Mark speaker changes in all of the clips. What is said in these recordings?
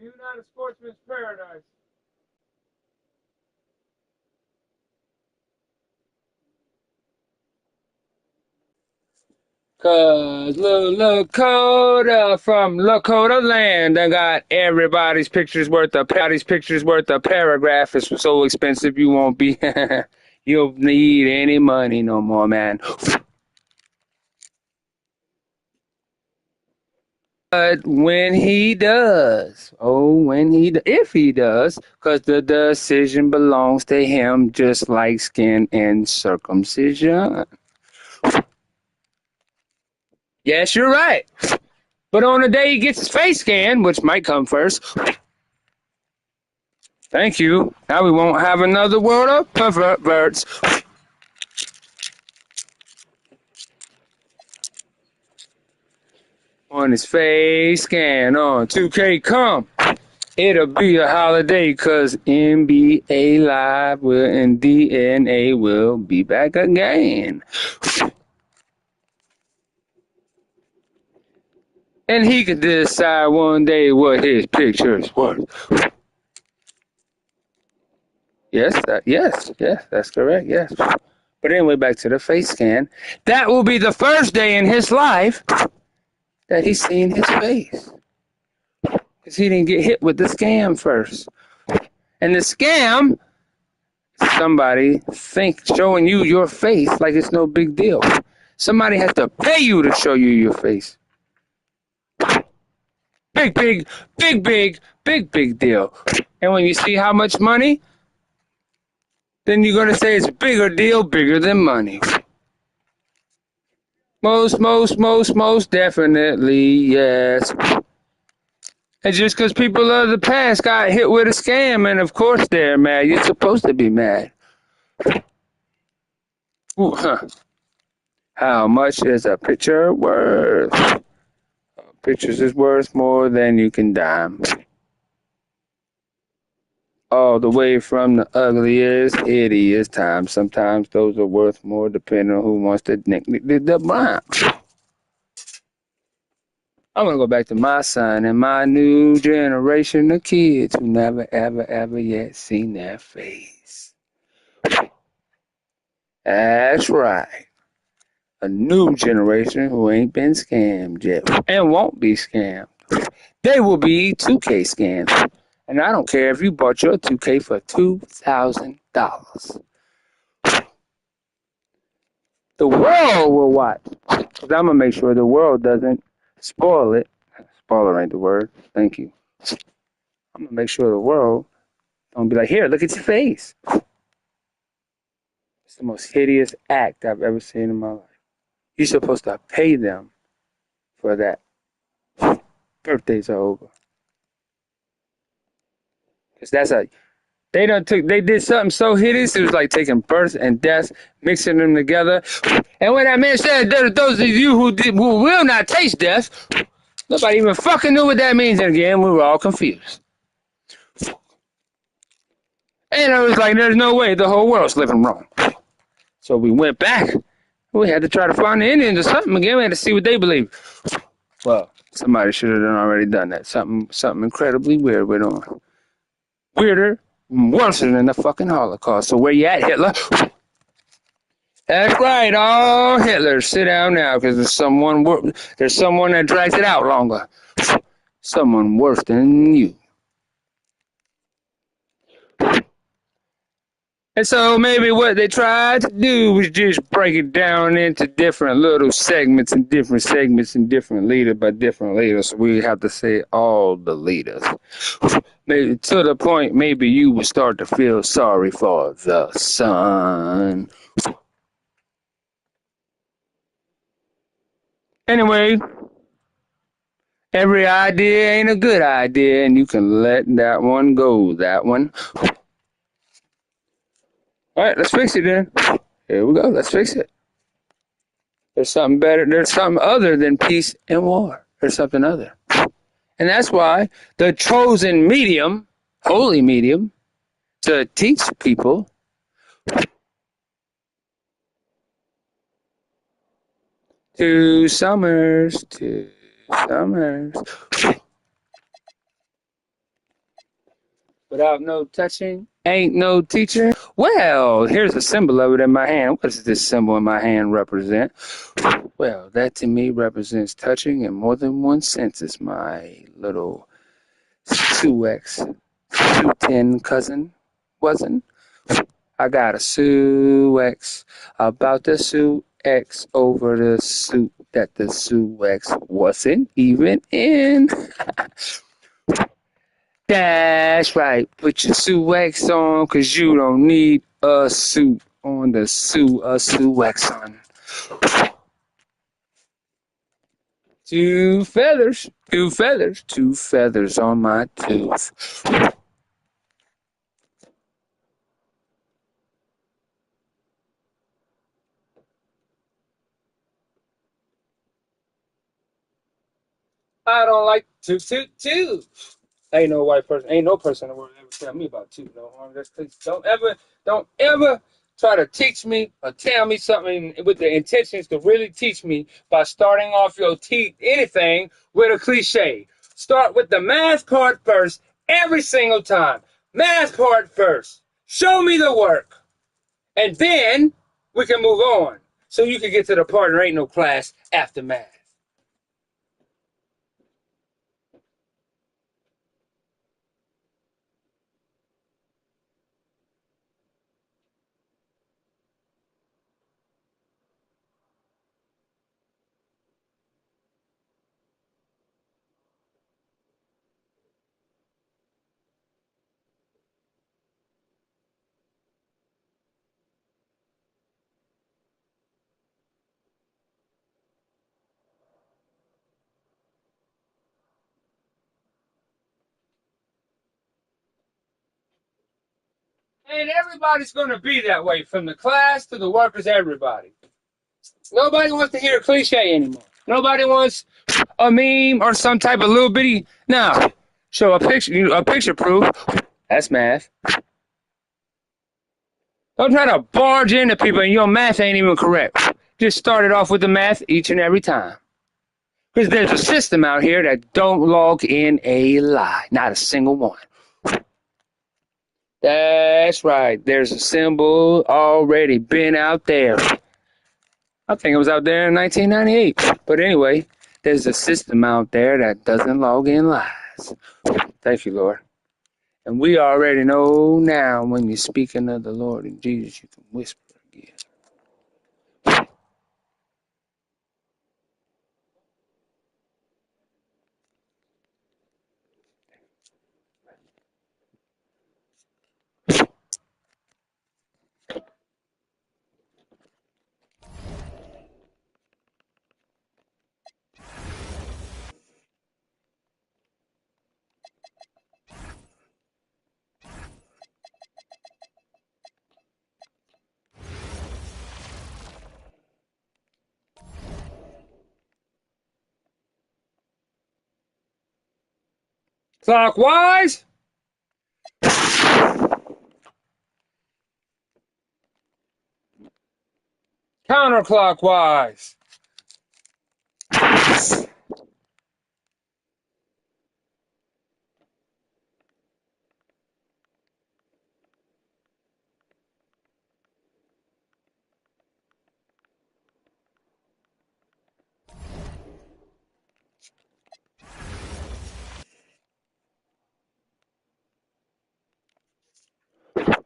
Speaker 1: You not a sportsman's paradise. Cause little Lakota from Lakota land, I got everybody's pictures worth a paragraph. It's so expensive you won't be, you'll need any money no more, man. But when he does, if he does, because the decision belongs to him, just like skin and circumcision. Yes, you're right. But on the day he gets his face scanned, which might come first, thank you. Now we won't have another world of perverts. On his face scan on 2K come. It'll be a holiday cause NBA Live will and DNA will be back again. And he could decide one day what his picture's worth. Yes, that's correct, yes. But anyway, back to the face scan. That will be the first day in his life that he's seen his face. Because he didn't get hit with the scam first. And the scam, somebody showing you your face like it's no big deal. Somebody has to pay you to show you your face. Big deal. And when you see how much money, then you're going to say it's bigger deal, bigger than money. Most definitely, yes. And just because people of the past got hit with a scam, and of course they're mad. You're supposed to be mad. Ooh, huh. How much is a picture worth? Pictures is worth more than you can dime. All the way from the ugliest, hideous times. Sometimes those are worth more depending on who wants to nick the bomb. I'm going to go back to my son and my new generation of kids who never, ever yet seen their face. That's right. A new generation who ain't been scammed yet and won't be scammed. They will be 2K scammed. And I don't care if you bought your 2K for $2,000. The world will watch. Because I'm going to make sure the world doesn't spoil it. Spoiler ain't the word. Thank you. I'm going to make sure the world don't be like, here, look at your face. It's the most hideous act I've ever seen in my life. You're supposed to pay them for that. Birthdays are over. Because they did something so hideous, it was like taking birth and death, mixing them together. And when that man said, those of you who will not taste death, nobody even fucking knew what that means. And again, we were all confused. And I was like, there's no way the whole world's living wrong. So we went back. We had to try to find the Indians or something again. We had to see what they believe. Well, somebody should have already done that. Something incredibly weird went on. Weirder, worse than the fucking Holocaust. So where you at, Hitler? That's right. Oh, Hitler, sit down now, because there's someone that drags it out longer. Someone worse than you. And so maybe what they tried to do was just break it down into different little segments and different leaders by different leaders. So we have to say all the leaders. Maybe to the point, maybe you would start to feel sorry for the sun. Anyway, every idea ain't a good idea, and you can let that one go, that one. All right, let's fix it then. Here we go, let's fix it. There's something better. There's something other than peace and war. There's something other. And that's why the chosen medium, holy medium, to teach people two summers. Without no touching, ain't no teacher. Well, here's a symbol of it in my hand. What does this symbol in my hand represent? Well, that to me represents touching in more than one sense. It's my little Suex, Sue-10 cousin, wasn't? I got a Suex about the Suex over the suit that the Suex wasn't even in. That's right. Put your Suex on, 'cause you don't need a suit on the Suex on. Two feathers, two feathers, two feathers on my tooth. I don't like toot toot toot. Ain't no white person, ain't no person in the world ever tell me about toot no harm. Don't ever try to teach me or tell me something with the intentions to really teach me by starting off your teeth anything with a cliche. Start with the math part first every single time. Math part first. Show me the work, and then we can move on. So you can get to the part there ain't no class after math. And everybody's going to be that way, from the class to the workers, everybody. Nobody wants to hear a cliche anymore. Nobody wants a meme or some type of little bitty. Now, show a picture proof. That's math. Don't try to barge into people and your math ain't even correct. Just start it off with the math each and every time. Because there's a system out here that don't log in a lie. Not a single one. That's right. There's a symbol already been out there. I think it was out there in 1998. But anyway, there's a system out there that doesn't log in lies. Thank you, Lord. And we already know now when you're speaking of the Lord and Jesus, you can whisper again. Clockwise, counterclockwise.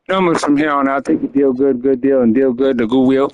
Speaker 1: Numbers from here on out. Take a deal good, good deal, and deal good, the goodwill.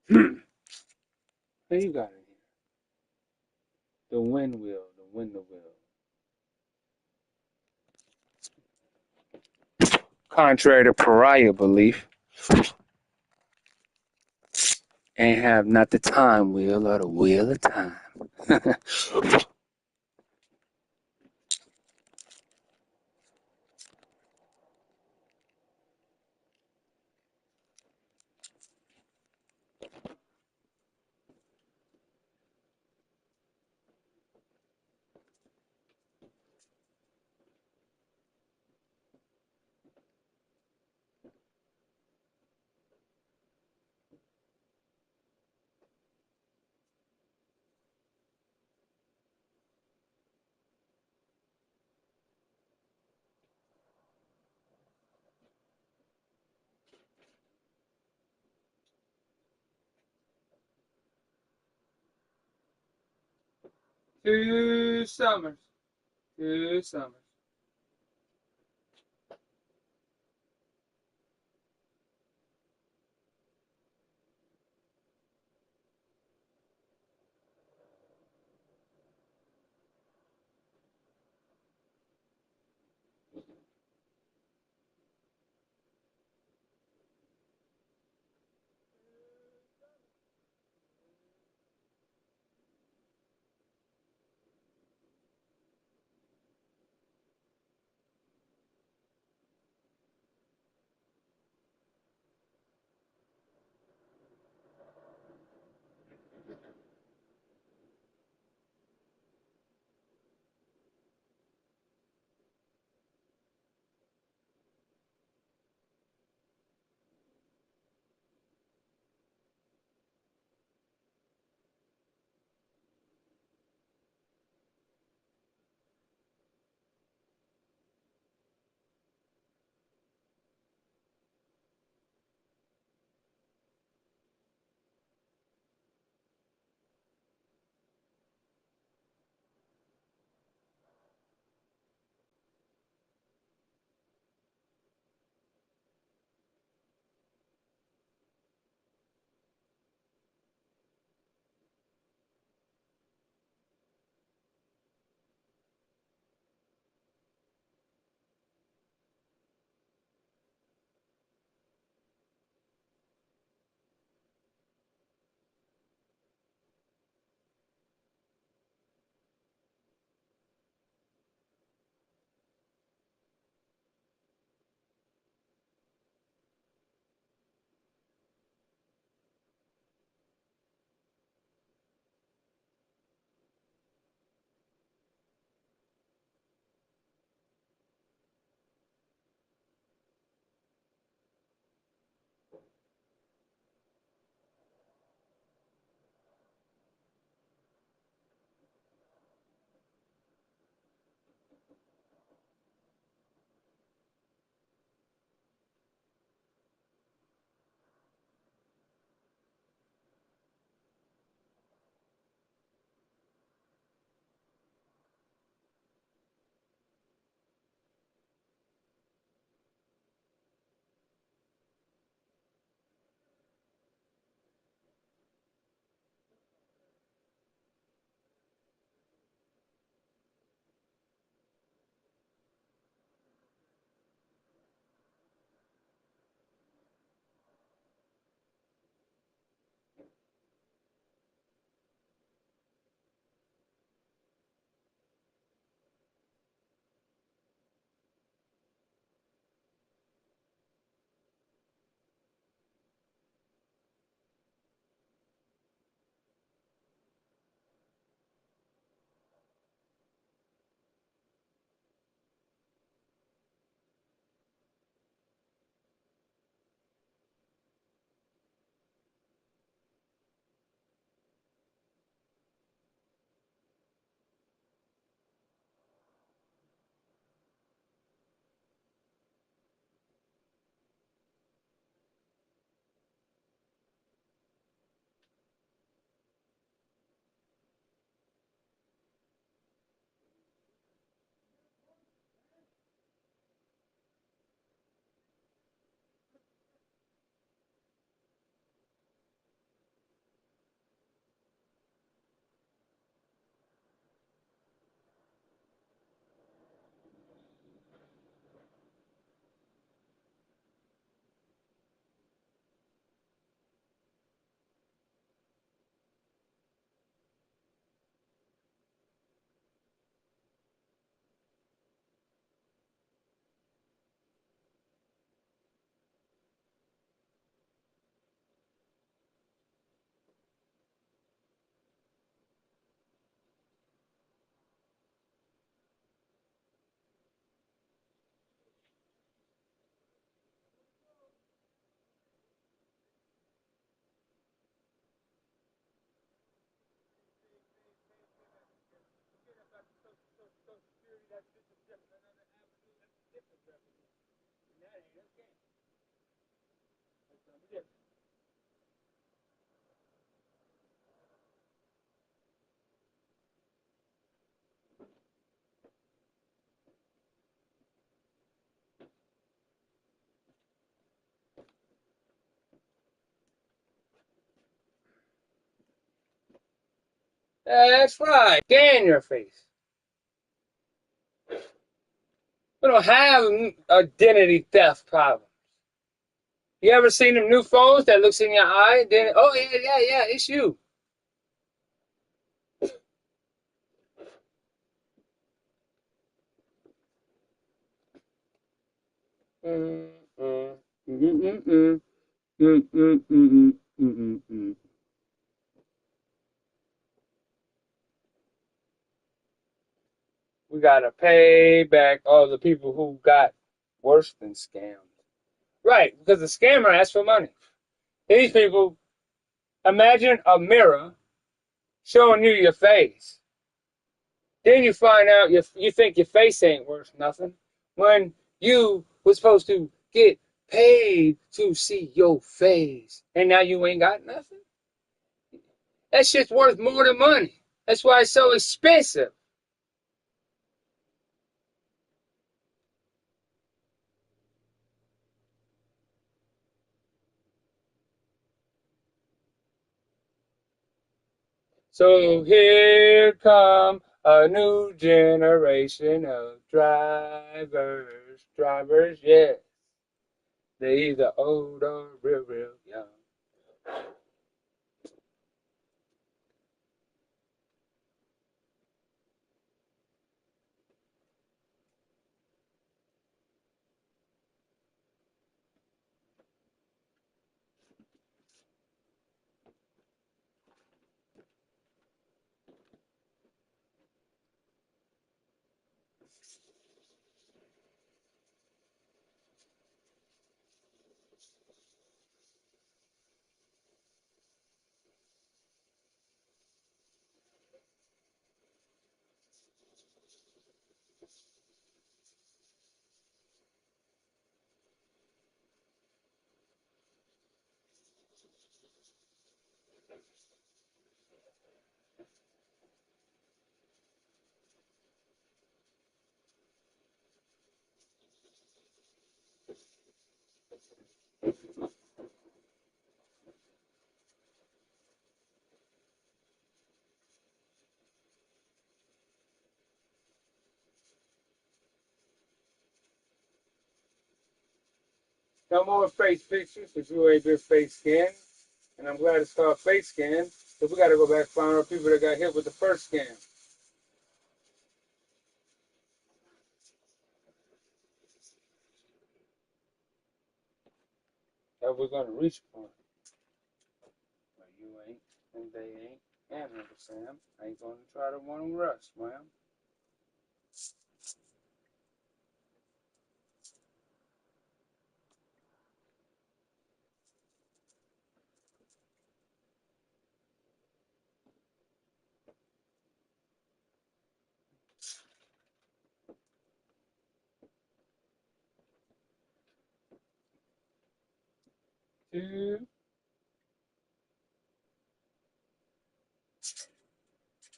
Speaker 1: What you got in here? The wind wheel, the window wheel. Contrary to pariah belief, ain't have not the time wheel or the wheel of time. Two summers. Two summers. That's right. Scan your face. We don't have identity theft problems. You ever seen them new phones that looks in your eye? Then oh yeah, it's you. Mm, mm, mm, mm, mm, mm, mm, mm, mm, mm. We gotta pay back all the people who got worse than scammed. Right, because the scammer asked for money. These people, imagine a mirror showing you your face. Then you find out you think your face ain't worth nothing when you was supposed to get paid to see your face, and now you ain't got nothing. That shit's worth more than money. That's why it's so expensive. So here come a new generation of drivers. Drivers, yes. They're either old or real young. No more face pictures because you ain't been face scanned. And I'm glad it's called face scan because we got to go back and find out people that got hit with the first scam. That we're going to reach for. But you ain't, and they ain't, and Uncle Sam ain't going to try to one rush, ma'am. Two,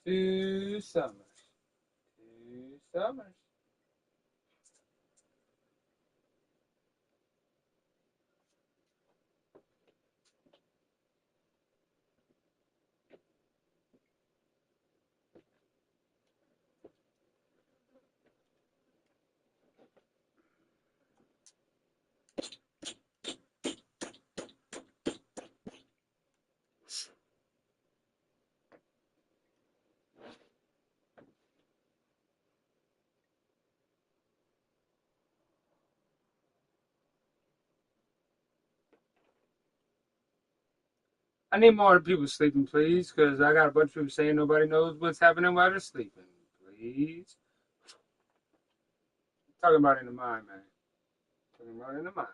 Speaker 1: two summers. Two summers. I need more people sleeping, please, because I got a bunch of people saying nobody knows what's happening while they're sleeping. Please. Talking about in the mind, man. Talking about in the mind, man.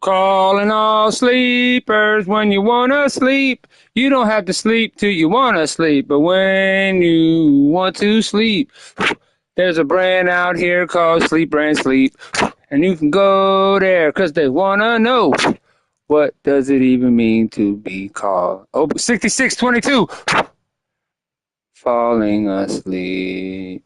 Speaker 1: Calling all sleepers when you want to sleep. You don't have to sleep till you want to sleep, but when you want to sleep, there's a brand out here called Sleep Brand Sleep, and you can go there because they want to know, what does it even mean to be called? Oh, 6622. Falling asleep.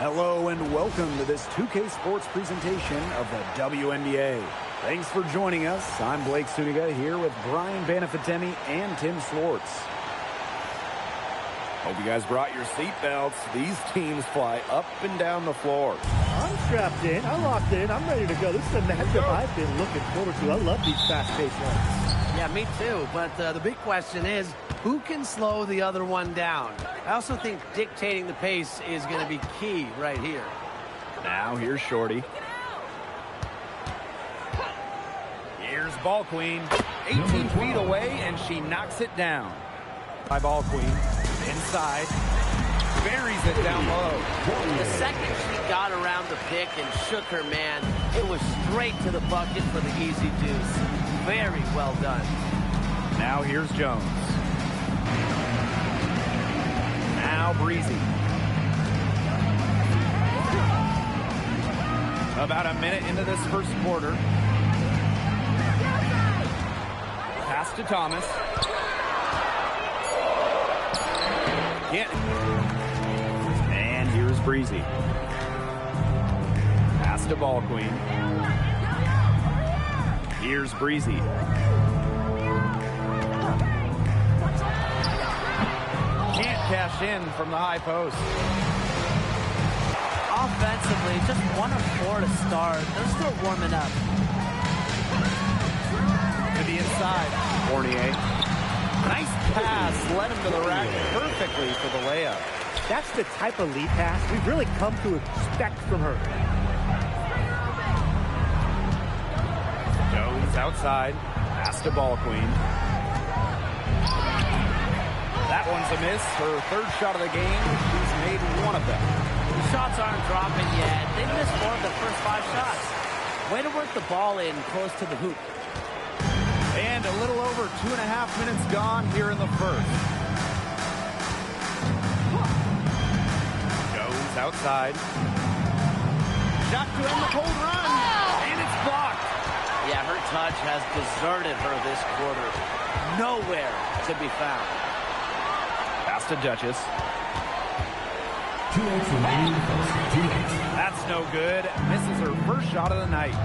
Speaker 2: Hello and welcome to this 2K Sports presentation of the WNBA. Thanks for joining us. I'm Blake Suniga here with Brian Banafitemi and Tim Schwartz. Hope you guys brought your seatbelts. These teams fly up and down the floor.
Speaker 3: I'm strapped in. I'm locked in. I'm ready to go. This is a matchup I've been looking forward to. I love these fast-paced ones.
Speaker 4: Yeah, me too. But the big question is, who can slow the other one down? I also think dictating the pace is going to be key right here.
Speaker 2: Now here's Shorty. Here's Ball Queen. 18 feet away, and she knocks it down. By Ball Queen. Inside. Buries it down low.
Speaker 4: The second she got around the pick and shook her man, it was straight to the bucket for the easy deuce. Very well done.
Speaker 2: Now here's Jones. Now Breezy. About a minute into this first quarter. Pass to Thomas. And here's Breezy. Pass to Ball Queen. Here's Breezy. Can't cash in from the high post.
Speaker 4: Offensively, just 1 of 4 to start. They're still warming up.
Speaker 2: To the inside. Fournier. Nice pass. Led him to the rack perfectly for the layup.
Speaker 3: That's the type of lead pass we've really come to expect from her.
Speaker 2: Jones outside. Pass to Ball Queen. That one's a miss. Her third shot of the game. She's made 1 of them.
Speaker 4: The shots aren't dropping yet. They've missed 4 of the first 5 shots. Way to work the ball in close to the hoop.
Speaker 2: And a little over 2.5 minutes gone here in the first. Jones outside. Shot to end the cold run. And it's blocked.
Speaker 4: Yeah, her touch has deserted her this quarter. Nowhere to be found.
Speaker 2: Pass to Duchess. That's no good. Misses her first shot of the night.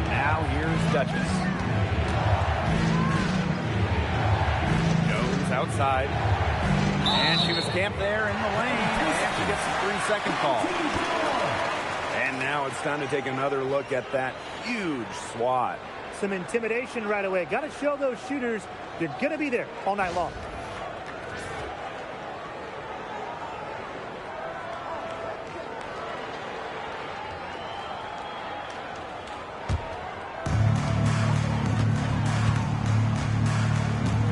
Speaker 2: Now here's Duchess. Jones outside. And she was camped there in the lane. And she gets a 3-second call. And now it's time to take another look at that huge swat.
Speaker 3: Some intimidation right away. Got to show those shooters they're going to be there all night long.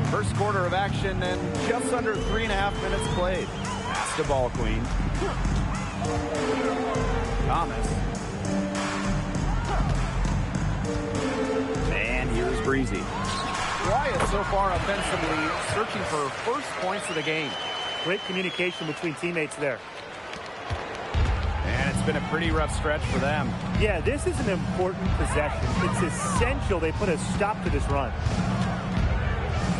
Speaker 2: First quarter of action and just under 3.5 minutes played. Pass to Ball Queen. Thomas. And here's Breezy. Wyatt so far offensively searching for first points of the game.
Speaker 3: Great communication between teammates there.
Speaker 2: And it's been a pretty rough stretch for them.
Speaker 3: Yeah, this is an important possession. It's essential they put a stop to this run.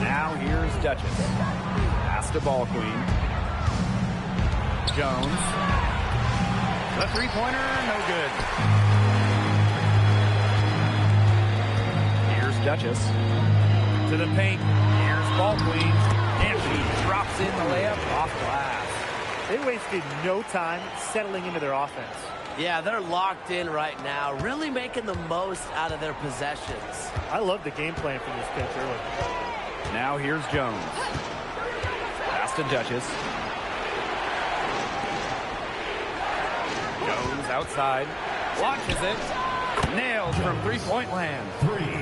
Speaker 2: Now here's Duchess. Pass to Ball Queen. Jones. The three-pointer, no good. Here's Duchess. To the paint. Here's Ball Queen. And she drops in the layup off glass.
Speaker 3: They wasted no time settling into their offense.
Speaker 4: Yeah, they're locked in right now, really making the most out of their possessions.
Speaker 3: I love the game plan from this pitch early.
Speaker 2: Now here's Jones. Pass to Duchess. Jones outside. Watches it. Nailed from three-point land.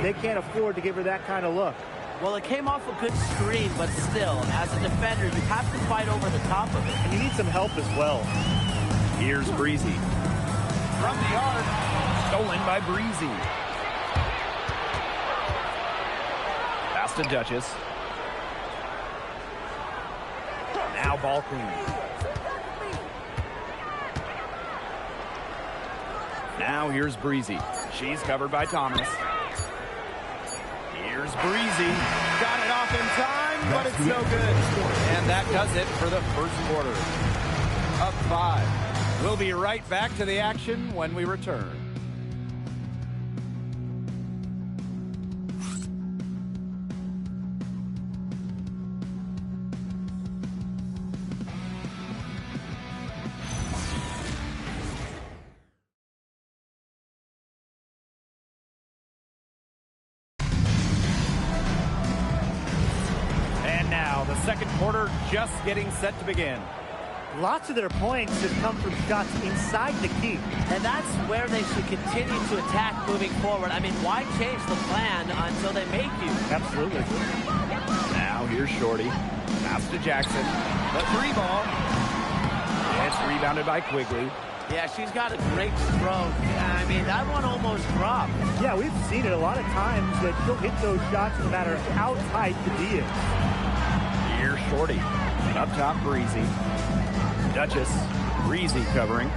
Speaker 3: They can't afford to give her that kind of look.
Speaker 4: Well, it came off a good screen, but still, as a defender, you have to fight over the top of it.
Speaker 3: And you need some help as well.
Speaker 2: Here's Breezy. From the arc. Stolen by Breezy. Pass to Duchess. Now Ball Queen. Now here's Breezy. She's covered by Thomas. Here's Breezy. Got it off in time, but it's no good. And that does it for the first quarter. Up 5. We'll be right back to the action when we return. The second quarter just getting set to begin.
Speaker 3: Lots of their points have come from shots inside the key.
Speaker 4: And that's where they should continue to attack moving forward. I mean, why change the plan until they make you?
Speaker 3: Absolutely.
Speaker 2: Now here's Shorty. Pass to Jackson. The three ball. It's rebounded by Quigley.
Speaker 4: Yeah, she's got a great stroke. I mean, that one almost dropped.
Speaker 3: Yeah, we've seen it a lot of times that she'll hit those shots no matter how tight the D is.
Speaker 2: Here's Shorty. Up top, Breezy. Duchess. Breezy covering.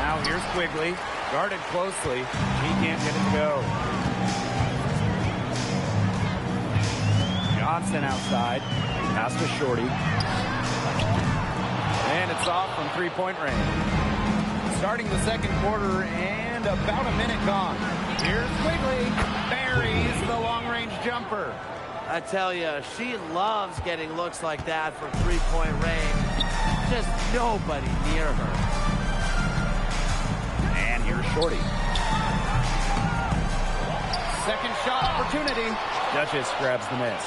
Speaker 2: Now here's Quigley. Guarded closely. He can't get it to go. Johnson outside. Pass to Shorty. And it's off from three-point range. Starting the second quarter and about a minute gone. Here's Quigley. Buries the long-range jumper.
Speaker 4: I tell you, she loves getting looks like that from three-point range. Just nobody near her.
Speaker 2: And here's Shorty. Second shot opportunity. Duchess grabs the miss.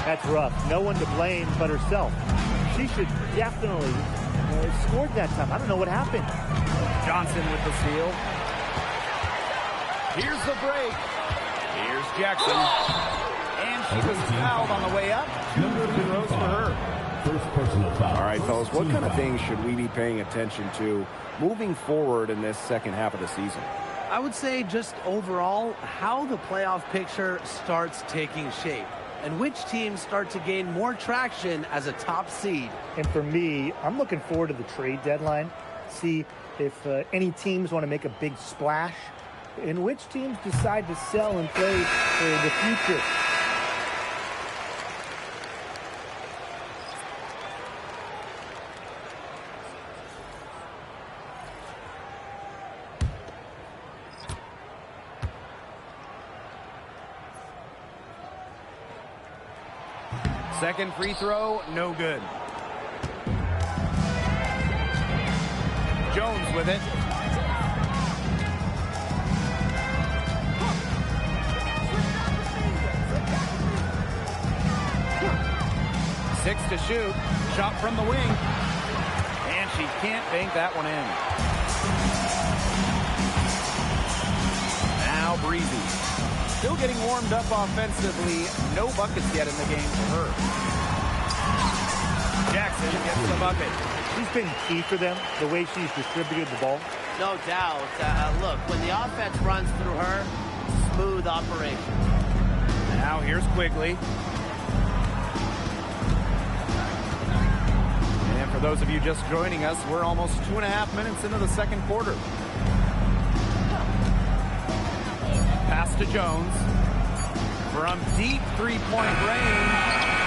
Speaker 3: That's rough. No one to blame but herself. She should definitely have scored that time. I don't know what happened.
Speaker 2: Johnson with the steal. Here's the break. Here's Jackson. And she was fouled on the way up. 2 free throws for her.
Speaker 5: First personal foul.
Speaker 2: All right, fellas, what kind of things should we be paying attention to moving forward in this second half of the season?
Speaker 4: I would say just overall, how the playoff picture starts taking shape and which teams start to gain more traction as a top seed.
Speaker 3: And for me, I'm looking forward to the trade deadline. See if any teams want to make a big splash and which teams decide to sell and play for the future.
Speaker 2: Second free throw, no good. Jones with it. Six to shoot. Shot from the wing. And she can't bank that one in. Now Breezy. Still getting warmed up offensively. No buckets yet in the game for her. Jackson gets the bucket.
Speaker 3: She's been key for them, the way she's distributed the ball.
Speaker 4: No doubt. Look, when the offense runs through her, smooth operation.
Speaker 2: Now here's Quigley. And for those of you just joining us, we're almost 2.5 minutes into the second quarter. Pass to Jones. From deep three-point range,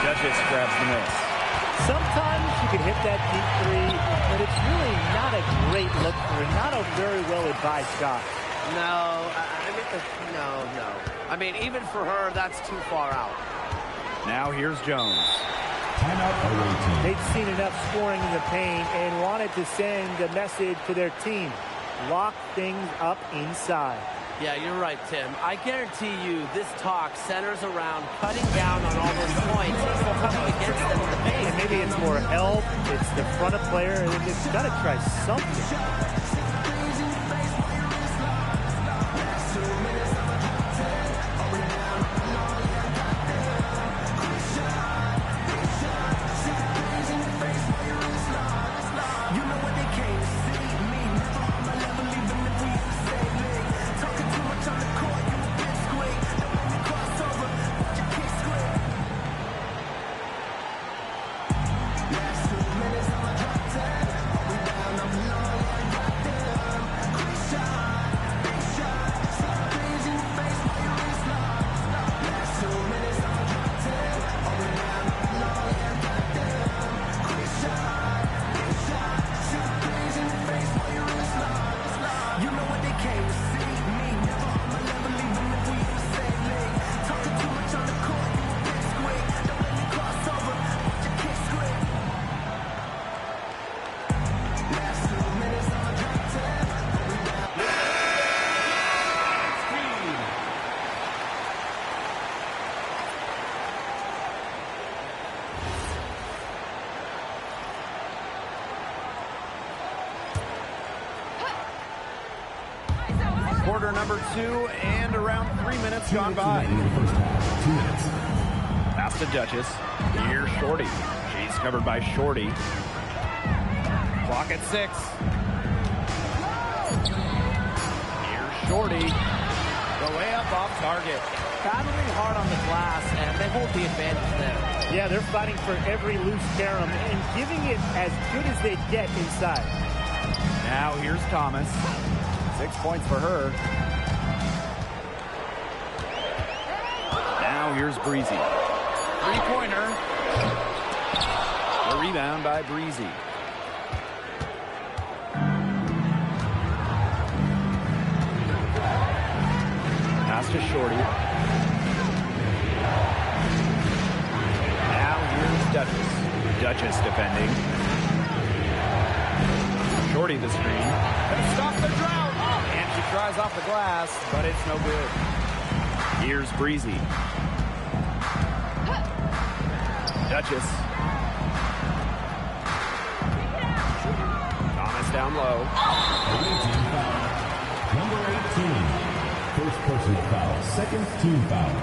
Speaker 2: Duchess grabs the miss.
Speaker 3: Sometimes you can hit that deep three, but it's really not a great look for her, not a very well-advised shot.
Speaker 4: No, no. I mean, even for her, that's too far out.
Speaker 2: Now here's Jones.
Speaker 3: They'd seen enough scoring in the paint and wanted to send a message to their team. Lock things up inside.
Speaker 4: Yeah, you're right, Tim. I guarantee you this talk centers around cutting down on all those points coming against them in the paint.
Speaker 3: And maybe it's more help, it's the front of player, and they've got to try something.
Speaker 2: Quarter number 2 and around 3 minutes gone by. Pass to Duchess. Here's Shorty. She's covered by Shorty. Clock at 6. Here's Shorty. The layup off target.
Speaker 4: Battling hard on the glass, and they hold the advantage there.
Speaker 3: Yeah, they're fighting for every loose carom and giving it as good as they get inside.
Speaker 2: Now here's Thomas. 6 points for her. Now here's Breezy. Three-pointer. The rebound by Breezy. Pass to Shorty. Now here's Duchess. Duchess defending. Shorty the screen. Gonna stop the drought. And she tries off the glass, but it's no good. Here's Breezy. Duchess. Thomas down low.
Speaker 5: Number 18. First personal foul. Second team foul.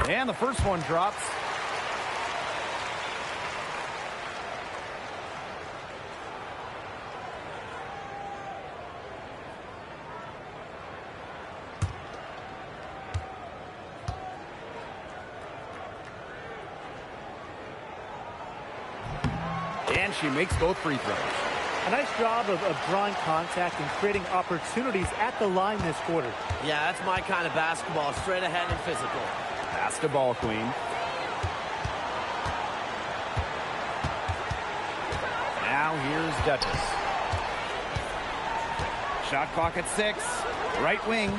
Speaker 2: And the first one drops. And she makes both free throws.
Speaker 3: A nice job of drawing contact and creating opportunities at the line this quarter.
Speaker 4: Yeah, that's my kind of basketball, straight ahead and physical.
Speaker 2: Pass to Ball Queen. Now here's Duchess. Shot clock at 6. Right wing.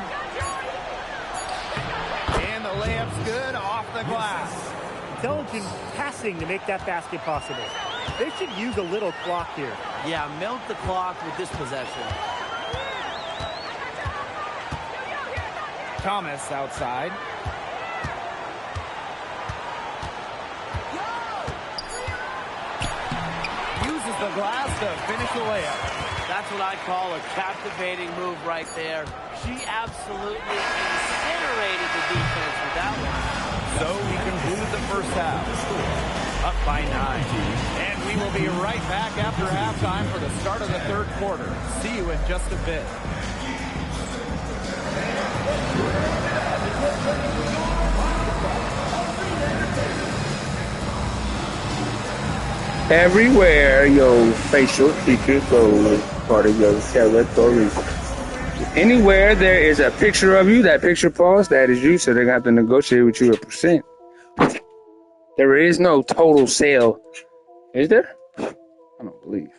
Speaker 2: And the layup's good off the glass.
Speaker 3: Intelligent passing to make that basket possible. They should use a little clock here.
Speaker 4: Yeah, milk the clock with this possession.
Speaker 2: Thomas outside. uses the glass to finish the layup.
Speaker 4: That's what I call a captivating move right there. She absolutely incinerated the defense with that one.
Speaker 2: So we conclude the first half. Up by 9. And we will be right back after halftime for the start of the third quarter. See you in just a bit.
Speaker 1: Everywhere your facial features go is part of your territory. Anywhere there is a picture of you, that picture pause, that is you, so they're going to have to negotiate with you a percent. There is no total sale. Is there? I don't believe.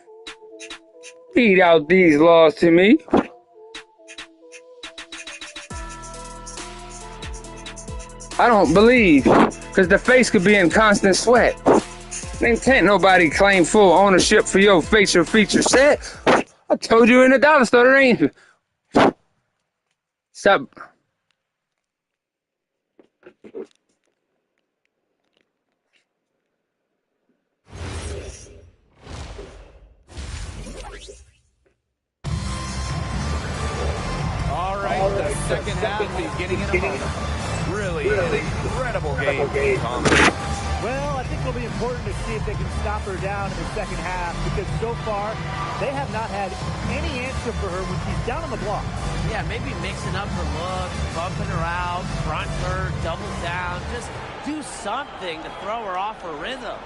Speaker 1: Read out these laws to me. I don't believe, because the face could be in constant sweat. Then can't nobody claim full ownership for your facial feature set. I told you in the dollar store, there ain't. Stop.
Speaker 2: All right, the second half beginning in a moment. Really an incredible game, Tom.
Speaker 3: Well, I think it'll be important to see if they can stop her down in the second half, because so far they have not had any answer for her when she's down on the block.
Speaker 4: Yeah, maybe mixing up her looks, bumping her out, front her, double down. Just do something to throw her off her rhythm.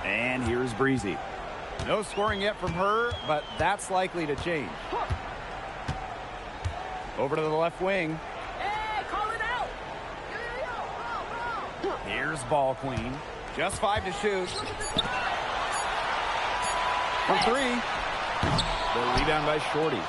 Speaker 2: And here's Breezy. No scoring yet from her, but that's likely to change. Over to the left wing.
Speaker 6: Hey, call it out!
Speaker 2: Here's Ball Queen. Just 5 to shoot. From 3. The rebound by Shorty.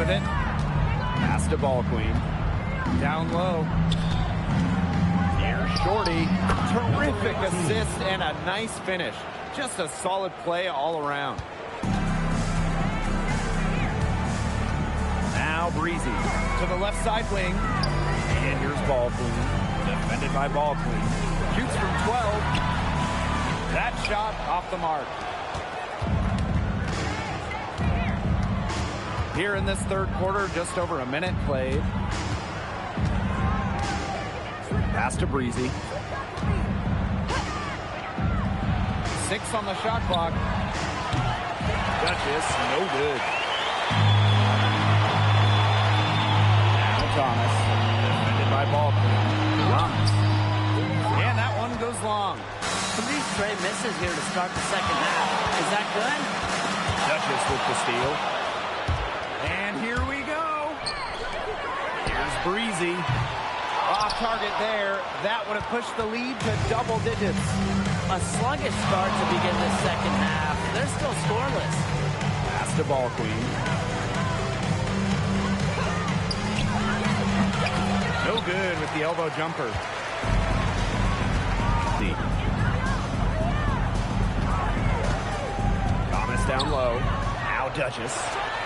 Speaker 2: with it. Pass to Ball Queen. Down low. Here's Shorty. Terrific assist and a nice finish. Just a solid play all around. Now Breezy to the left side wing. And here's Ball Queen. Defended by Ball Queen. Shoots from 12. That shot off the mark. Here in this third quarter, just over a minute played. Pass to Breezy. 6 on the shot clock. Duchess, no good. Now Thomas, defended by Ball Queen. Thomas. And that one goes long.
Speaker 4: Some of these straight misses here to start the second half. Is that good?
Speaker 2: Duchess with the steal. And here we go. Here's Breezy. Off target there. That would have pushed the lead to double digits.
Speaker 4: A sluggish start to begin this second half. They're still scoreless.
Speaker 2: Pass to Ball Queen. No good with the elbow jumper. Thomas down low. Now Duchess.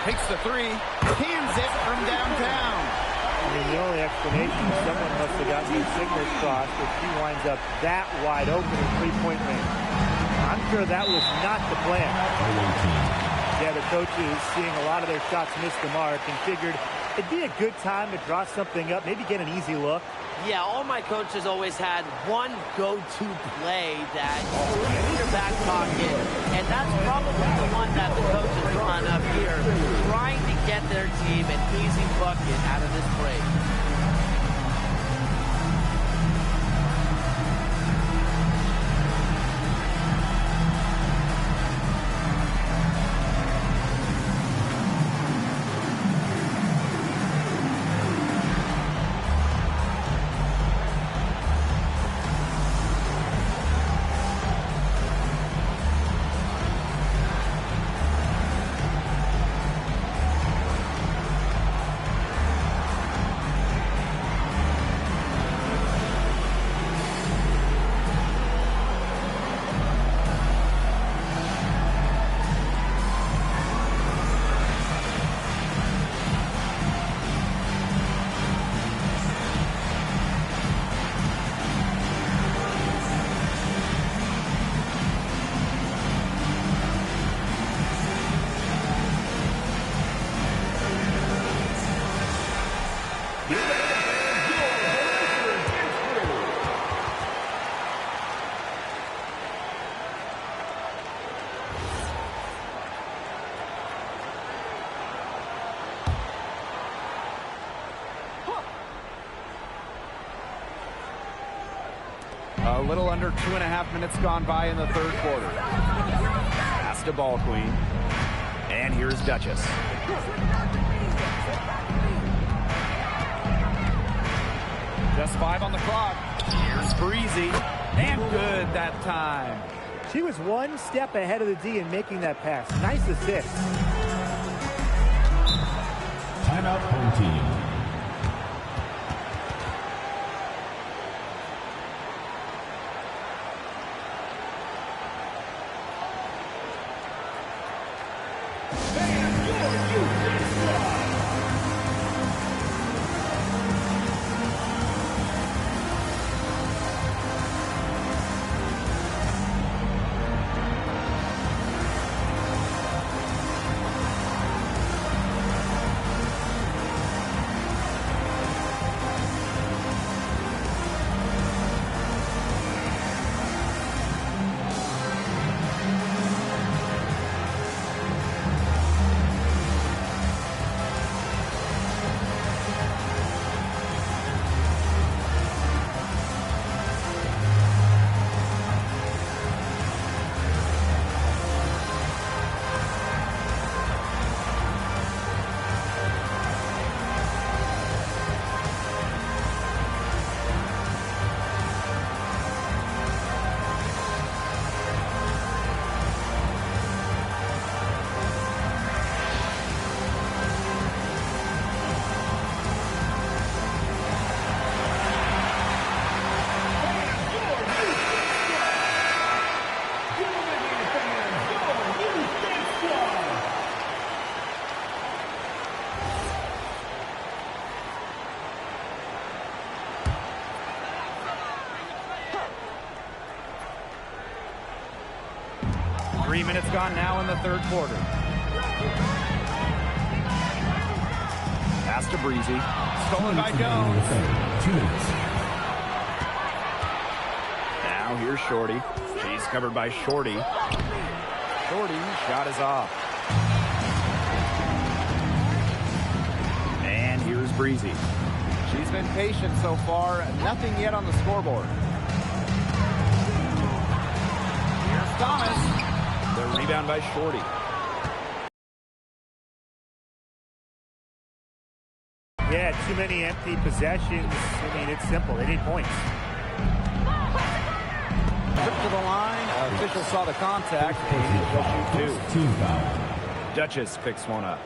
Speaker 2: Takes the 3. Cans it from downtown.
Speaker 3: I mean, the only explanation is someone must have gotten his fingers crossed if she winds up that wide open in three-point range. I'm sure that was not the plan. Yeah, the coaches seeing a lot of their shots miss the mark and figured it'd be a good time to draw something up, maybe get an easy look.
Speaker 4: Yeah, all my coaches always had one go-to play that you put in your back pocket, and that's probably the one that the coaches run up here, trying to get their team an easy bucket out of this break.
Speaker 2: A little under 2.5 minutes gone by in the third quarter. Pass to Ball Queen. And here's Duchess. Just 5 on the clock. Here's Breezy. And good that time.
Speaker 3: She was one step ahead of the D in making that pass. Nice assist.
Speaker 5: Timeout home team.
Speaker 2: minutes gone now in the third quarter. Pass to Breezy. Stolen by Jones.
Speaker 5: 2 minutes.
Speaker 2: Now here's Shorty. She's covered by Shorty. Shorty, shot is off. And here's Breezy. She's been patient so far. Nothing yet on the scoreboard. Here's Thomas. The rebound by Shorty.
Speaker 3: Yeah, too many empty possessions. I mean, it's simple. They need points.
Speaker 2: Trip to the line. Official saw the contact. And she'll shoot two.
Speaker 5: Team foul.
Speaker 2: Duchess picks one up.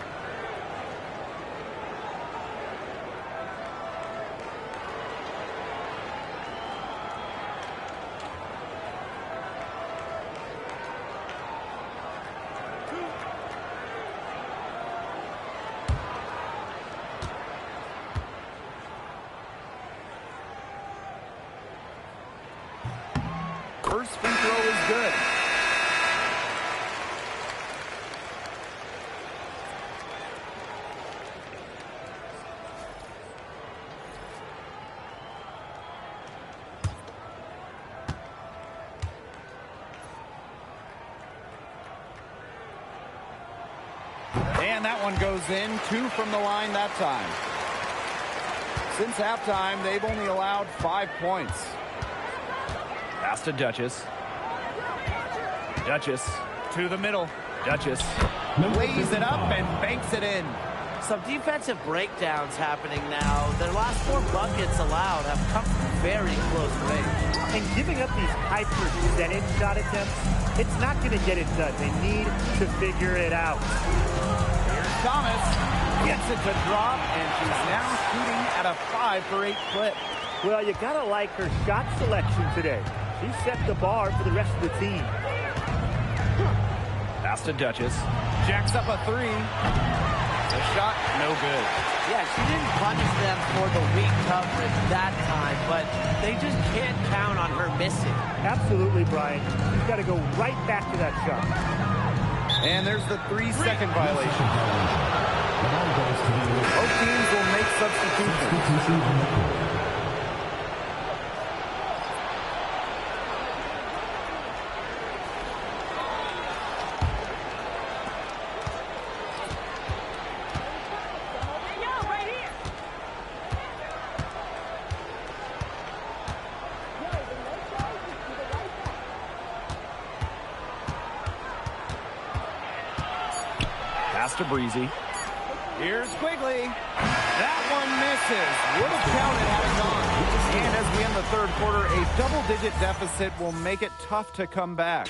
Speaker 2: First free throw is good. And that one goes in. 2 from the line that time. Since halftime, they've only allowed 5 points. Pass to Duchess. Duchess to the middle. Duchess lays it up and banks it in.
Speaker 4: Some defensive breakdowns happening now. Their last 4 buckets allowed have come from very close range.
Speaker 3: And giving up these high percentage shot attempts, it's not going to get it done. They need to figure it out.
Speaker 2: Here's Thomas. Gets it to drop, and she's now shooting at a 5 for 8 clip.
Speaker 3: Well, you got to like her shot selection today. She set the bar for the rest of the team.
Speaker 2: Pass to Duchess. Jacks up a 3. The shot, no good.
Speaker 4: Yeah, she didn't punish them for the weak coverage that time, but they just can't count on her missing.
Speaker 3: Absolutely, Brian. She's got to go right back to that shot.
Speaker 2: And there's the 3-second violation.
Speaker 5: The ball goes to the
Speaker 2: Both teams will make substitutions.
Speaker 5: substitution on the court.
Speaker 2: Pass to Breezy. Here's Quigley. That one misses. Would have counted had it gone. And as we end the third quarter, a double-digit deficit will make it tough to come back.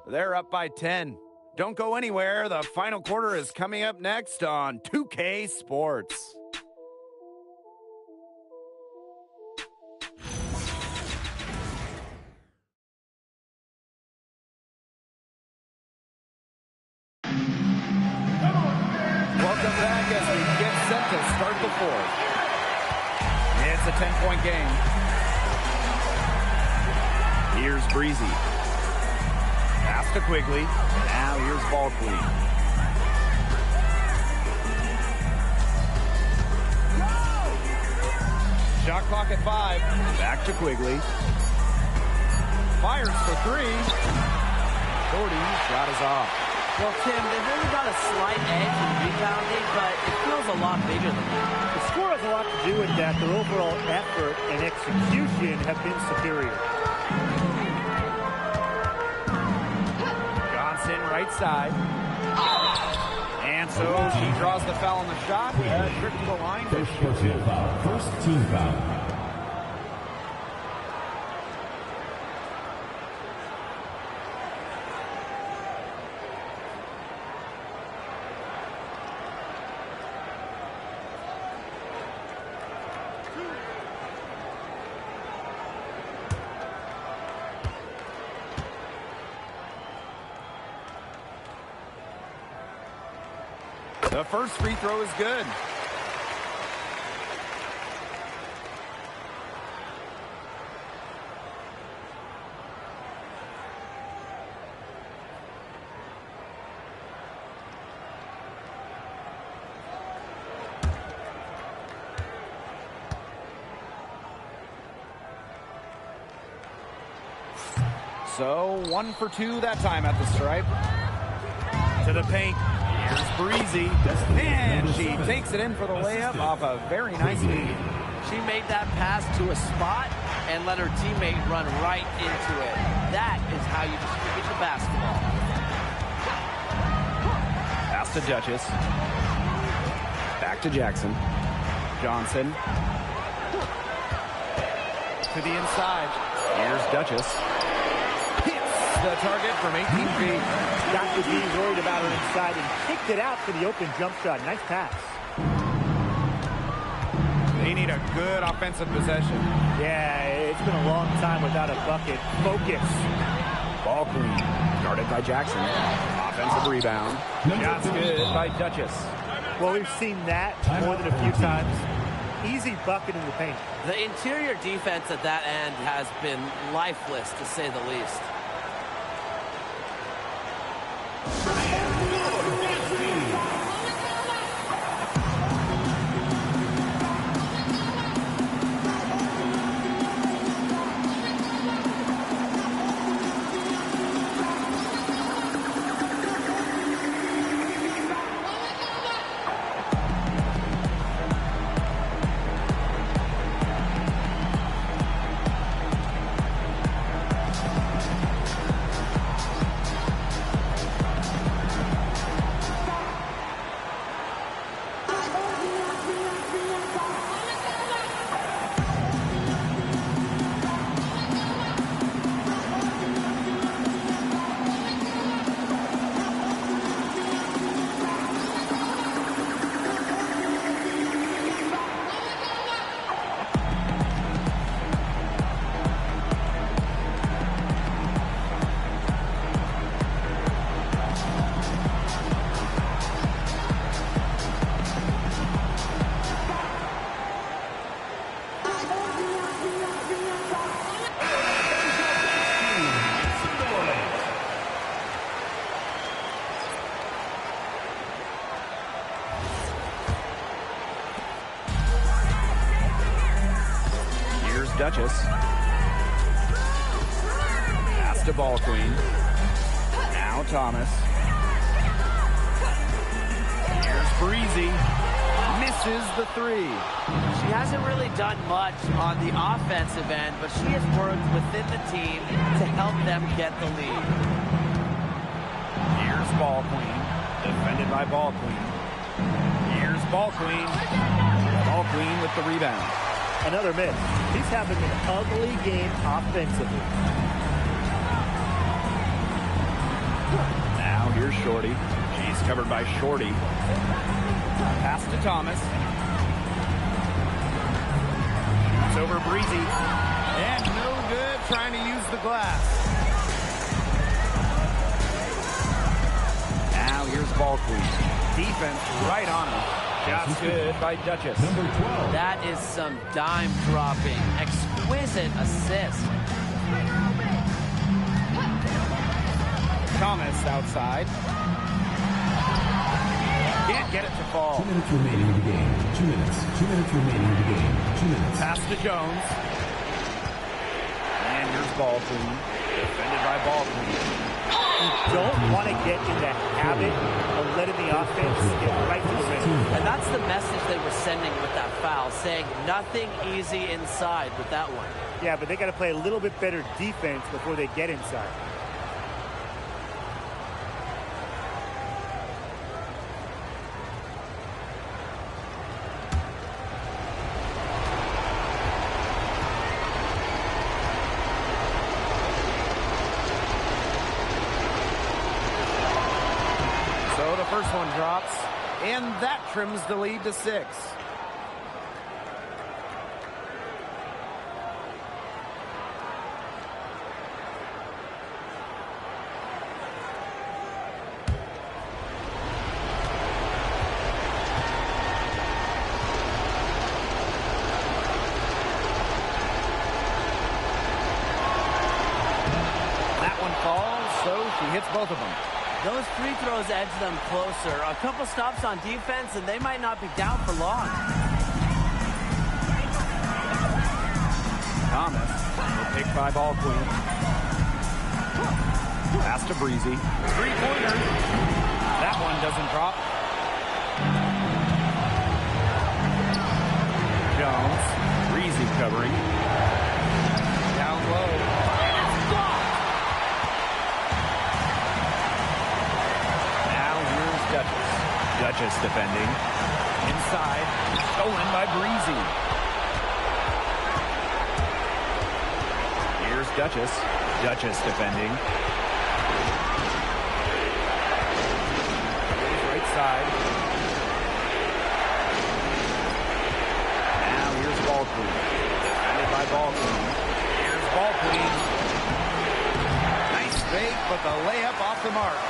Speaker 2: They're up by 10. Don't go anywhere. The final quarter is coming up next on 2K Sports. Welcome back as we get set to start the fourth. It's a 10-point game. Here's Breezy. Pass to Quigley. Now here's Ball Queen. Shot clock at 5. Back to Quigley. Fires for 3. 40. Shot is off.
Speaker 4: Well, Tim, they've only got a slight edge in rebounding, but it feels a lot bigger than that.
Speaker 3: The score has a lot to do with that. Their overall effort and execution have been superior.
Speaker 2: Johnson, right side. And so she draws the foul on the shot. Trip to the line.
Speaker 5: First personal foul. First team foul.
Speaker 2: The first free throw is good. So 1 for 2 that time at the stripe. To the paint. Here's Breezy. And she takes it in for the layup off a very nice feed.
Speaker 4: She made that pass to a spot and let her teammate run right into it. That is how you distribute the basketball.
Speaker 2: Pass to Duchess. Back to Jackson. Johnson. To the inside. Here's Duchess. Hits the target from 18 feet.
Speaker 3: Dr. B worried about her inside and kicked it out for the open jump shot. Nice pass.
Speaker 2: They need a good offensive possession.
Speaker 3: Yeah, it's been a long time without a bucket. Focus.
Speaker 2: Ball queen. Guarded by Jackson. Offensive rebound. Shots good by Duchess.
Speaker 3: Well, we've seen that more than a few times. Easy bucket in the paint.
Speaker 4: The interior defense at that end has been lifeless, to say the least.
Speaker 2: Duchess. Pass to Ball Queen. Now Thomas. Here's Breezy. Misses the three.
Speaker 4: She hasn't really done much on the offensive end, but she has worked within the team to help them get the lead.
Speaker 2: Here's Ball Queen. Defended by Ball Queen. Here's Ball Queen. Ball Queen with the rebound.
Speaker 3: Another miss. He's having an ugly game offensively.
Speaker 2: Now here's Shorty. She's covered by Shorty. Pass to Thomas. Shoots over Breezy. And no good trying to use the glass. Now here's Ball Queen. Defense right on him. Shots good by Duchess.
Speaker 5: Number 12.
Speaker 4: That is some dime dropping, exquisite assist.
Speaker 2: Thomas outside. Can't get it to fall.
Speaker 5: 2 minutes remaining in the game. 2 minutes. 2 minutes remaining in the game. 2 minutes.
Speaker 2: Pass to Jones. And here's Ball Queen. Defended by Ball Queen.
Speaker 3: You don't want to get in the habit of letting the offense get right to the rim.
Speaker 4: And that's the message they were sending with that foul, saying nothing easy inside with that one.
Speaker 3: Yeah, but they got to play a little bit better defense before they get inside.
Speaker 2: First one drops, and that trims the lead to 6. That one falls, so she hits both of them.
Speaker 4: Those free throws edge them closer. A couple stops on defense, and they might not be down for long.
Speaker 2: Thomas will pick by Ball Queen. Pass to Breezy. Three-pointer. That one doesn't drop. Jones. Breezy covering. Down low. And it's blocked. Now here's Duchess. Duchess defending. Inside. Stolen by Breezy. Here's Duchess. Duchess defending. Right side. Now here's Ball Queen. Defended by Ball Queen. Here's Ball Queen. Nice fake, but the layup off the mark.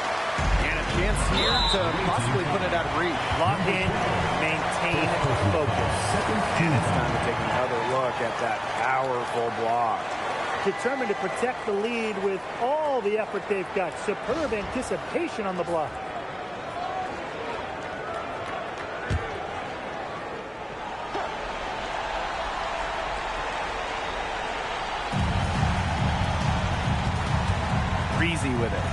Speaker 2: And a chance here to possibly put it out of reach.
Speaker 3: Lock in, maintain focus.
Speaker 2: And it's time to take another look at that powerful block.
Speaker 3: Determined to protect the lead with all the effort they've got. Superb anticipation on the block.
Speaker 2: Breezy with it.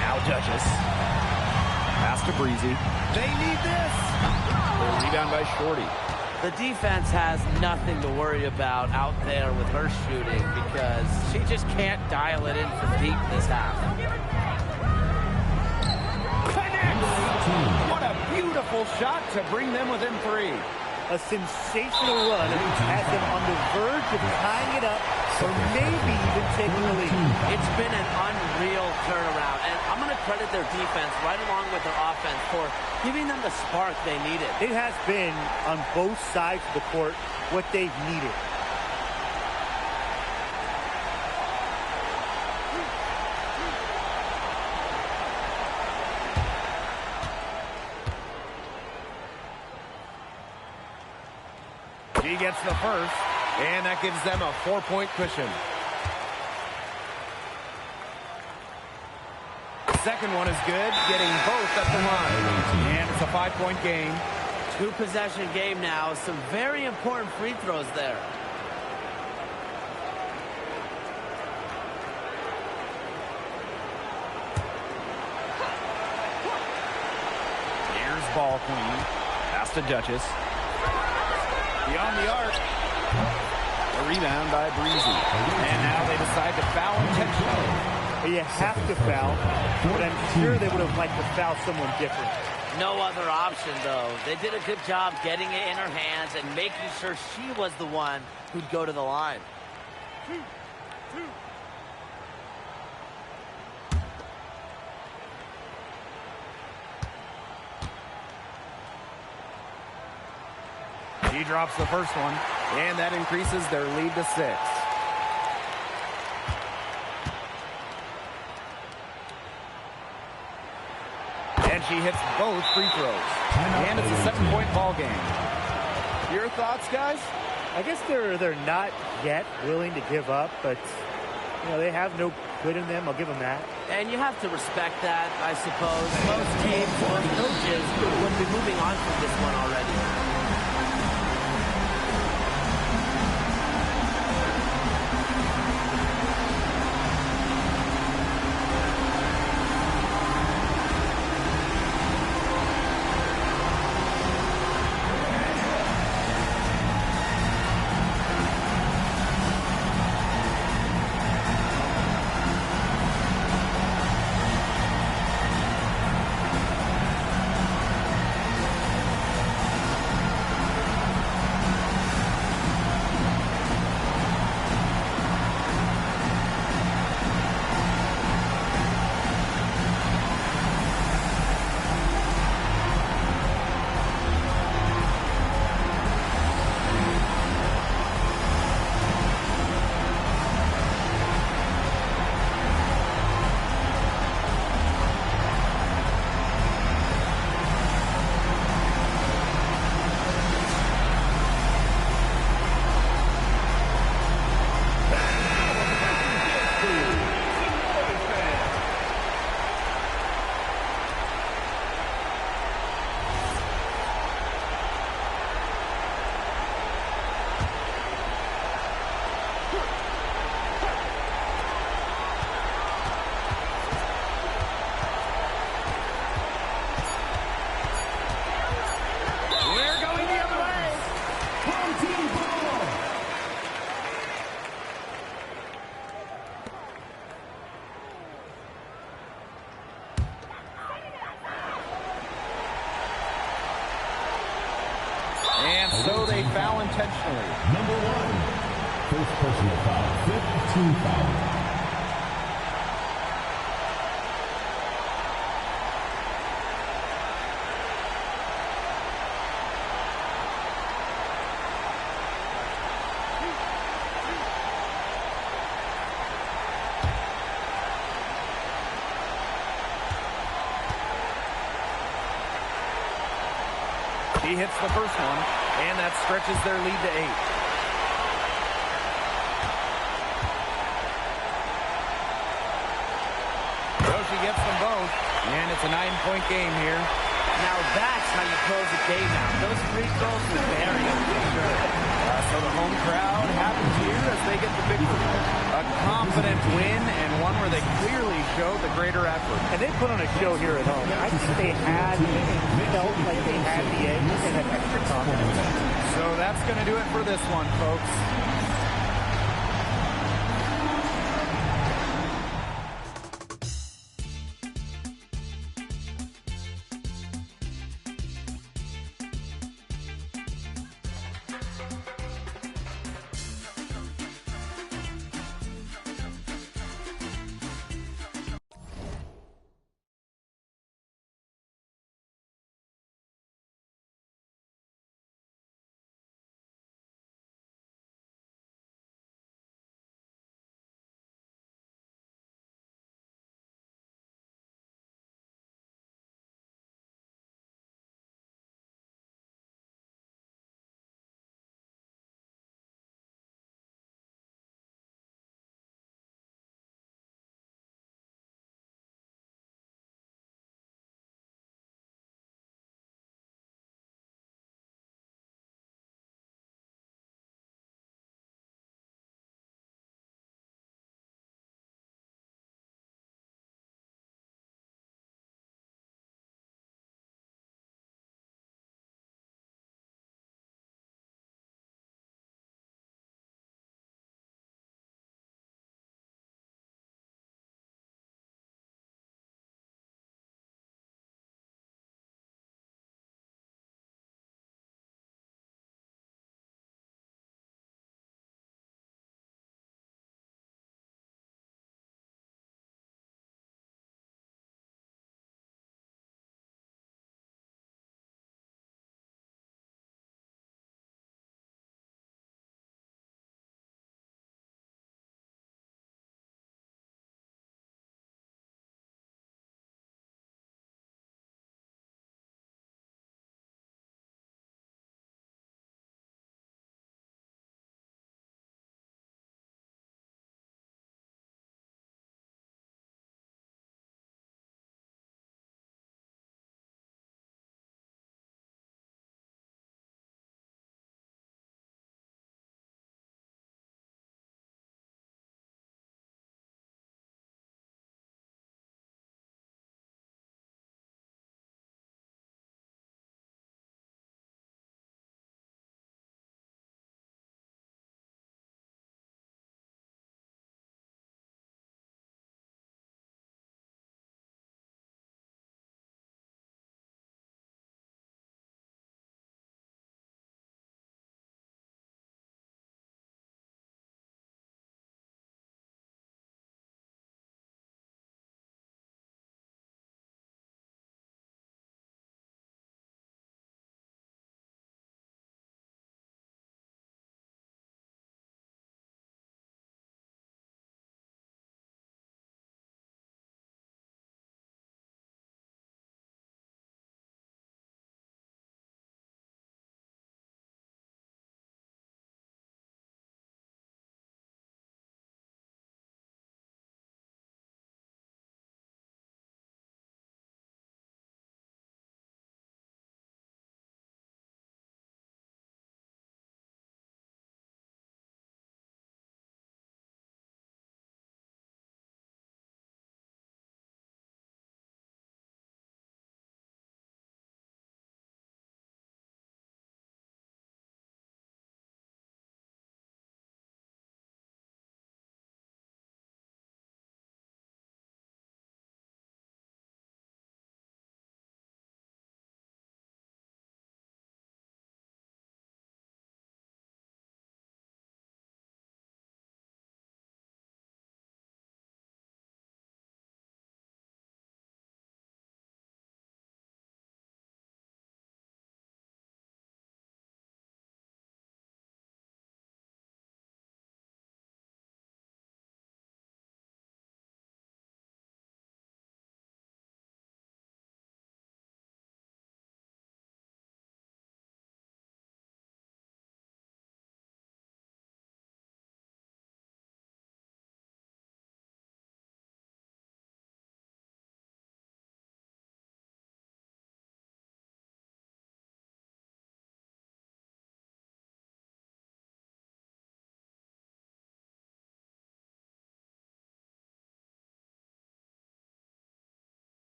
Speaker 2: Now Duchess. Pass to Breezy. They need this. The rebound by Shorty.
Speaker 4: The defense has nothing to worry about out there with her shooting because she just can't dial it in from deep this half.
Speaker 2: What a beautiful shot to bring them within three.
Speaker 3: A sensational run has them on the verge of tying it up or maybe even taking the lead.
Speaker 4: It's been an unreal turnaround, and I'm going to credit their defense right along with their offense for giving them the spark they needed.
Speaker 3: It has been, on both sides of the court, what they've needed.
Speaker 2: He gets the first, and that gives them a 4-point cushion. Second one is good, getting both at the line. And it's a 5-point game.
Speaker 4: 2-possession game now. Some very important free throws there.
Speaker 2: Here's Ball Queen. Pass to Duchess. Beyond the arc. A rebound by Breezy. And now they decide to foul intentionally.
Speaker 3: You have to foul, but I'm sure they would have liked to foul someone different.
Speaker 4: No other option, though. They did a good job getting it in her hands and making sure she was the one who'd go to the line.
Speaker 2: She drops the first one, and that increases their lead to 6. And she hits both free throws. And it's a 7-point ball game. Your thoughts, guys?
Speaker 3: I guess they're not yet willing to give up, but you know, they have no quit in them. I'll give them that.
Speaker 4: And you have to respect that, I suppose. Most teams, most coaches would be moving on from this one already.
Speaker 2: foul intentionally.
Speaker 5: Number 1. First personal foul. Fifth team foul.
Speaker 2: He hits the first one, and that stretches their lead to 8. Doshi gets them both, and it's a 9-point game here.
Speaker 4: Now that's how you close a game out. Those free throws will vary for sure.
Speaker 2: So the home crowd happy to hear as they get the victory. A confident win, and one where they clearly showed the greater effort.
Speaker 3: And they put on a show here at home. I think they had, felt like they had the edge and had extra confidence.
Speaker 2: So that's going to do it for this one, folks.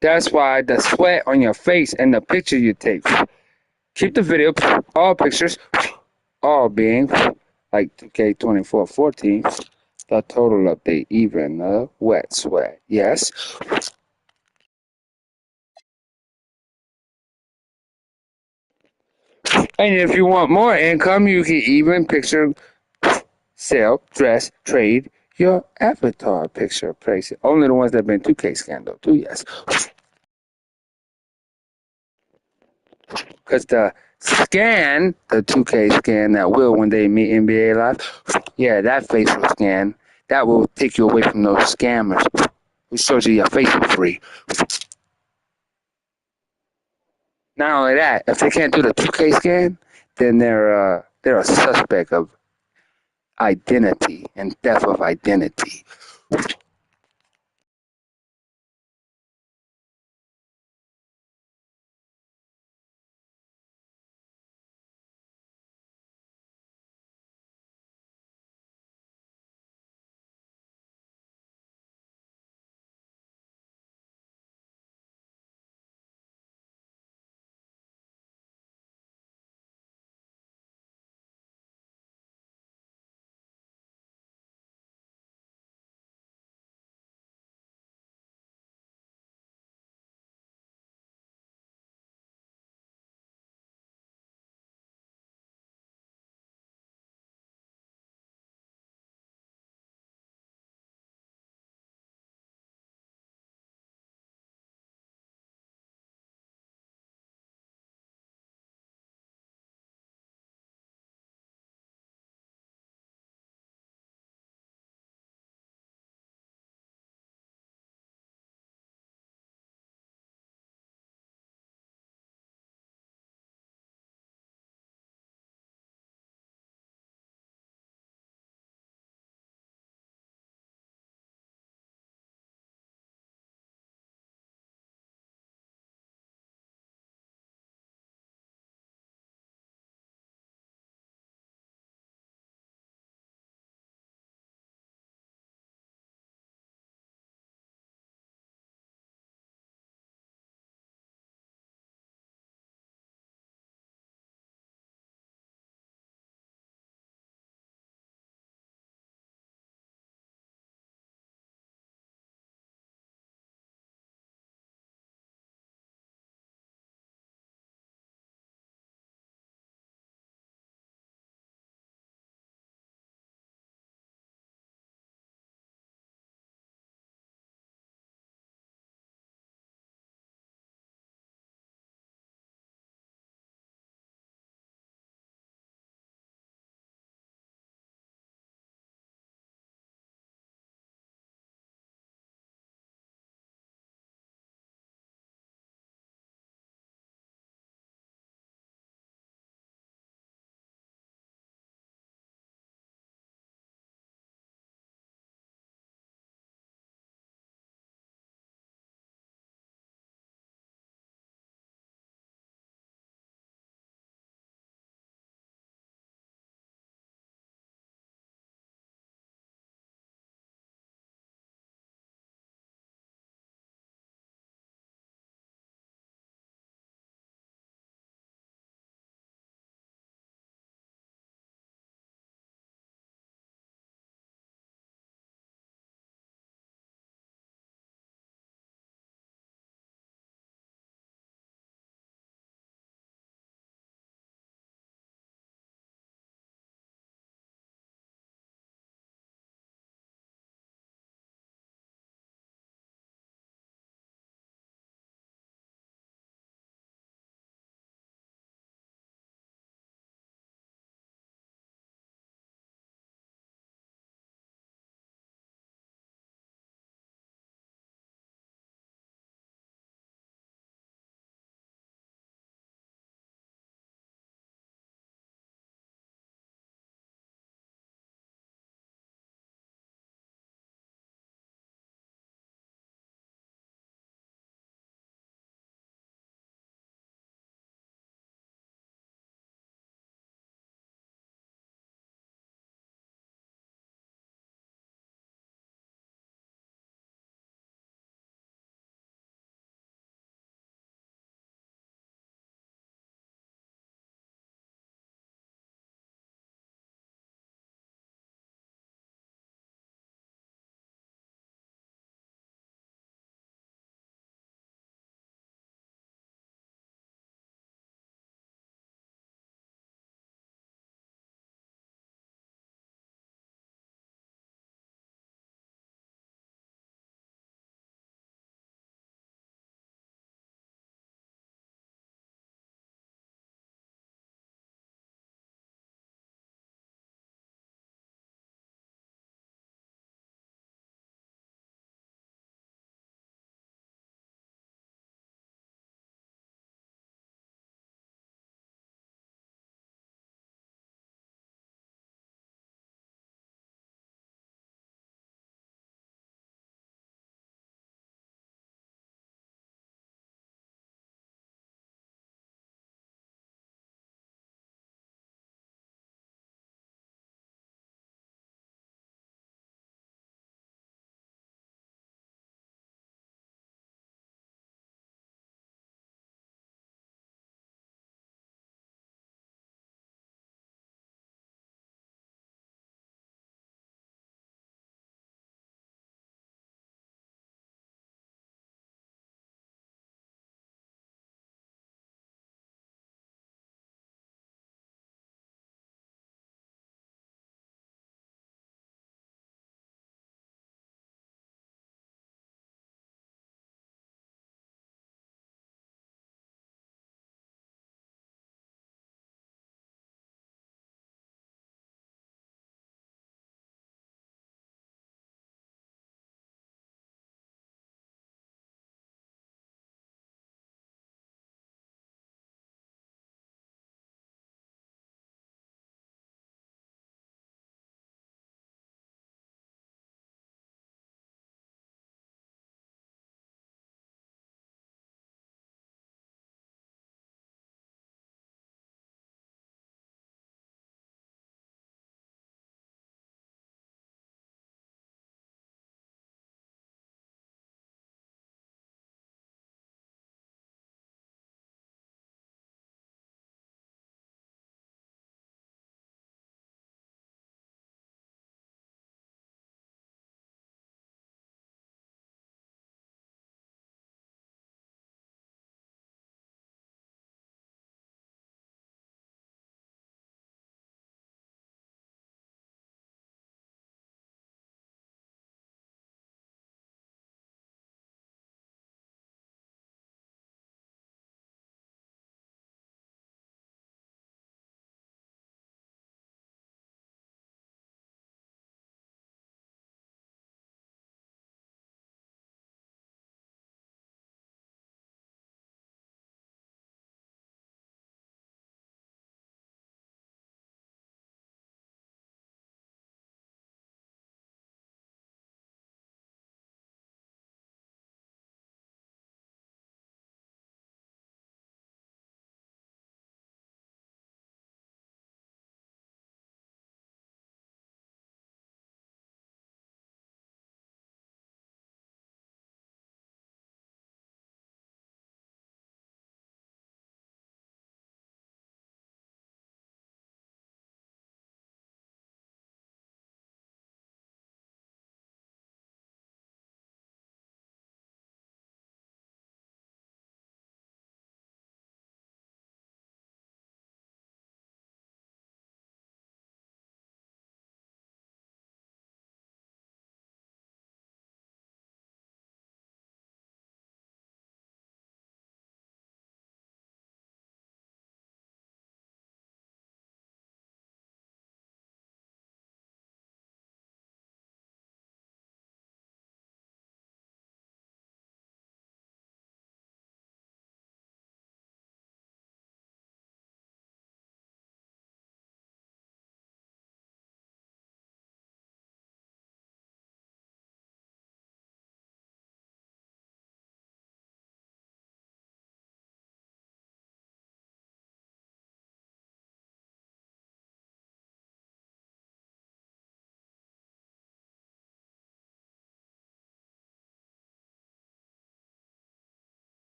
Speaker 1: That's why the sweat on your face and the picture you take. Keep the video, all pictures, all being like 2K24-14. The total update, even the wet sweat. Yes. And if you want more income, you can even picture, sell, dress, trade your avatar picture. Price. Only the ones that have been 2K scanned though, too, yes. Because the 2K scan that will when they meet NBA Live, yeah, that facial scan, that will take you away from those scammers who shows you your face for free. Not only that, if they can't do the 2K scan, then they're a suspect of identity and theft of identity.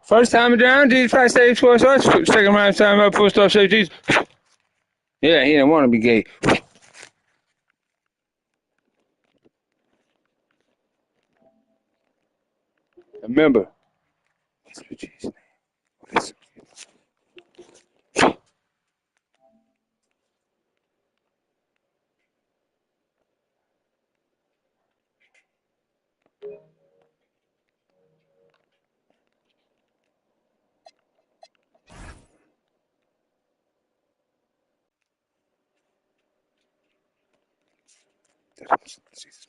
Speaker 1: First time down, Jesus Christ saved for us. Second time up, full stop, save Jesus. Yeah, he didn't want to be gay. Remember, it's for Jesus' name. Listen. Jesus,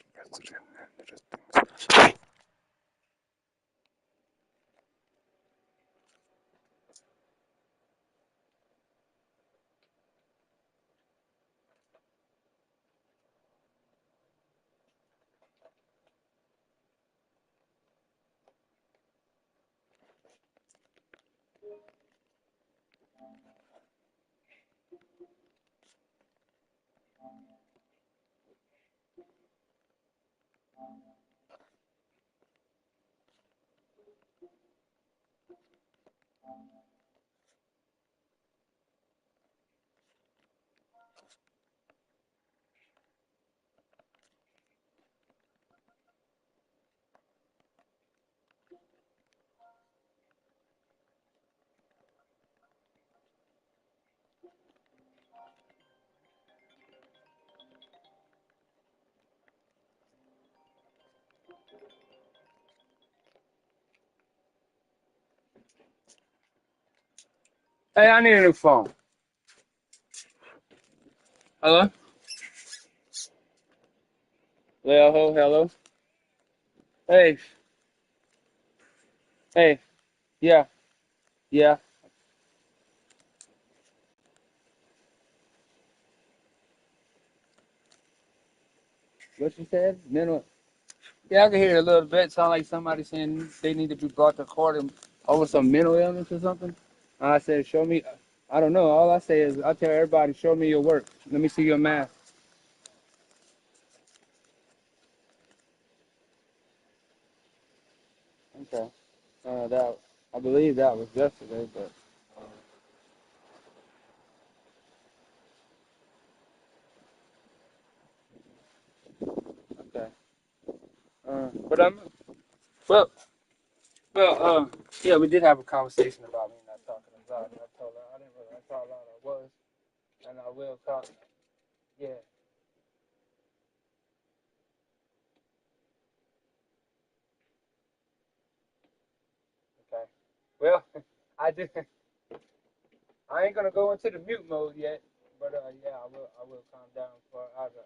Speaker 1: Hey, I need a new phone. Hello? Hello, hello. Hey, hey, yeah, yeah. What you said? Mental. Yeah, I can hear it a little bit. Sound like somebody saying they need to be brought to court over some mental illness or something. I said, show me. I don't know. All I say is, I tell everybody, show me your work. Let me see your math. Okay. That I believe that was yesterday, but okay. But well, yeah, we did have a conversation about me not talking about it. I told her I didn't really. I thought a lot I was, and I will talk. Yeah. Okay. Well, I just I ain't gonna go into the mute mode yet, but yeah, I will calm down for either